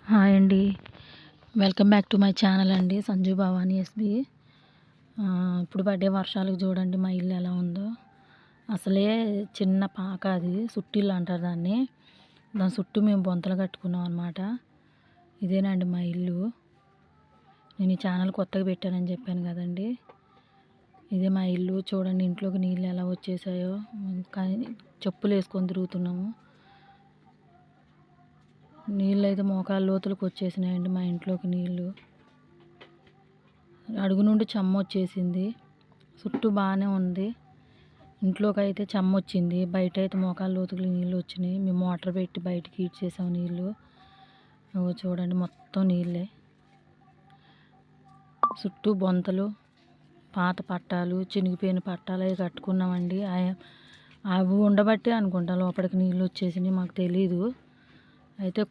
Hi అండి. Welcome back to my channel అండి. Sanju Bhavani SB. ఇప్పుడు పడ్డే వర్షాలకు చూడండి మా ఇల్లు ఎలా ఉందో. అసలే చిన్న పాక, అది సుట్టిల్లు అంటారు దాన్ని. దాని చుట్టూ మేము బొంతలు కట్టుకున్నాం అనమాట. ఇదేనండి మా ఇల్లు. నేను ఈ ఛానల్ కొత్తగా పెట్టానని చెప్పాను కదండి. ఇదే మా ఇల్లు. చూడండి ఇంట్లోకి నీళ్ళు ఎలా వచ్చేసాయో. కానీ చెప్పులు వేసుకొని తిరుగుతున్నాము. నీళ్ళు అయితే మోకాళ్ళ లోతులకు వచ్చేసినాయండి మా ఇంట్లోకి నీళ్ళు. అడుగు నుండి చెమ్మ వచ్చేసింది. చుట్టూ బాగానే ఉంది. ఇంట్లోకి అయితే చెమ్మ వచ్చింది. బయట అయితే మోకాళ్ళ లోతులకు నీళ్ళు వచ్చినాయి. మేము మోటార్ పెట్టి బయటికి ఈడ్చేసాము నీళ్ళు. చూడండి మొత్తం నీళ్ళే. చుట్టూ బొంతలు, పాత పట్టాలు, చినిగిపోయిన పట్టాలు అవి కట్టుకున్నామండి. అవి ఉండబట్టే అనుకుంటా లోపలికి నీళ్ళు వచ్చేసినాయి. మాకు తెలీదు. అయితే